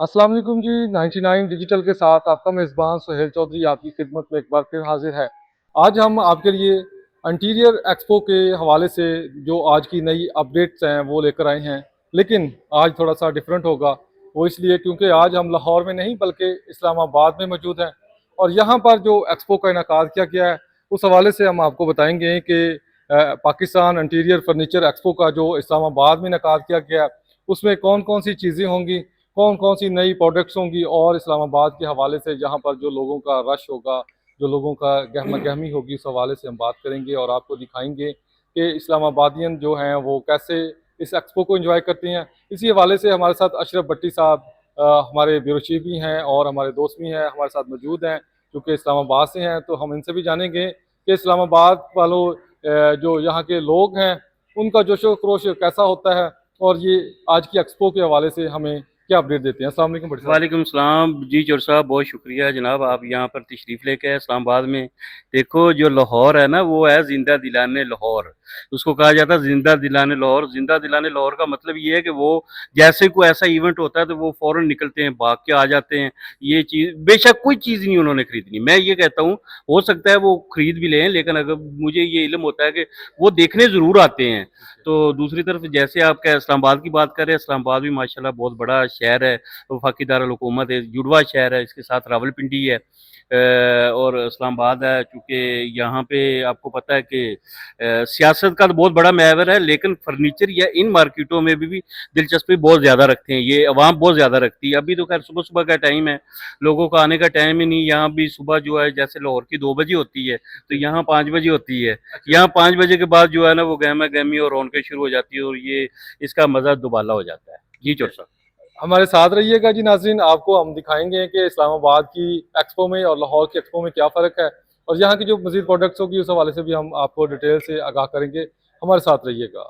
अस्सलाम वालेकुम जी। 99 डिजिटल के साथ आपका मेज़बान सुहेल चौधरी आपकी खिदमत में एक बार फिर हाजिर है। आज हम आपके लिए इंटीरियर एक्सपो के हवाले से जो आज की नई अपडेट्स हैं वो लेकर आए हैं। लेकिन आज थोड़ा सा डिफरेंट होगा, वो इसलिए क्योंकि आज हम लाहौर में नहीं बल्कि इस्लामाबाद में मौजूद हैं और यहाँ पर जो एक्सपो का इनकाद किया गया है उस हवाले से हम आपको बताएंगे कि पाकिस्तान इंटीरियर फर्नीचर एक्सपो का जो इस्लामाबाद में इनकाद किया गया है उसमें कौन कौन सी चीज़ें होंगी, कौन कौन सी नई प्रोडक्ट्स होंगी और इस्लामाबाद के हवाले से यहाँ पर जो लोगों का रश होगा, जो लोगों का गहमा गहमी होगी, उस हवाले से हम बात करेंगे और आपको दिखाएंगे कि इस्लामाबादियन जो हैं वो कैसे इस एक्सपो को एंजॉय करते हैं। इसी हवाले से हमारे साथ अशरफ भट्टी साहब हमारे ब्यूरो चीफ भी हैं और हमारे दोस्त भी हैं, हमारे साथ मौजूद हैं क्योंकि इस्लामाबाद से हैं। तो हम इनसे भी जानेंगे कि इस्लामाबाद वालों जो यहाँ के लोग हैं उनका जोशो खरोश कैसा होता है और ये आज की एक्सपो के हवाले से हमें क्या अपडेट देते हैं। अस्सलाम वालेकुम भट्टी साहब। वालेकुम सलाम जी चौर साहब, बहुत शुक्रिया जनाब, आप यहाँ पर तशरीफ़ लेके आए इस्लामाबाद में। देखो, जो लाहौर है ना, वो है जिंदा दिलाने लाहौर। उसको कहा जाता है जिंदा दिलाने लाहौर। जिंदा दिलाने लाहौर का मतलब ये है कि वो जैसे कोई ऐसा इवेंट होता है तो वो फौरन निकलते हैं, भाग के आ जाते हैं। ये चीज़ बेशक कोई चीज़ नहीं उन्होंने खरीदनी, मैं ये कहता हूँ हो सकता है वो खरीद भी लें, लेकिन अगर मुझे ये इल्म होता है कि वो देखने ज़रूर आते हैं। तो दूसरी तरफ जैसे आप क्या इस्लामाबाद की बात करें, इस्लामाबाद भी माशाल्लाह बहुत बड़ा शहर है, वफाकी दारुल-हुकूमत है, जुड़वा शहर है, इसके साथ रावलपिंडी है और इस्लामाबाद है। चूँकि यहाँ पे आपको पता है कि सियासत का तो बहुत बड़ा महवर है, लेकिन फर्नीचर या इन मार्केटों में भी दिलचस्पी बहुत ज़्यादा रखते हैं, ये अवाम बहुत ज़्यादा रखती है। अभी तो खैर सुबह-सुबह का टाइम है, लोगों का आने का टाइम ही नहीं। यहाँ भी सुबह जो है जैसे लाहौर की 2 बजे होती है, तो यहाँ 5 बजे होती है। यहाँ 5 बजे के बाद जो है ना वो गहमा-गहमी और रौनकें शुरू हो जाती है और ये इसका मज़ा दुबाला हो जाता है। जी चौर साहब। हमारे साथ रहिएगा जी नाज़रीन, आपको हम दिखाएंगे कि इस्लामाबाद की एक्सपो में और लाहौर की एक्सपो में क्या फ़र्क है और यहाँ की जो मज़ीद प्रोडक्ट्स होगी उस हवाले से भी हम आपको डिटेल से आगाह करेंगे। हमारे साथ रहिएगा।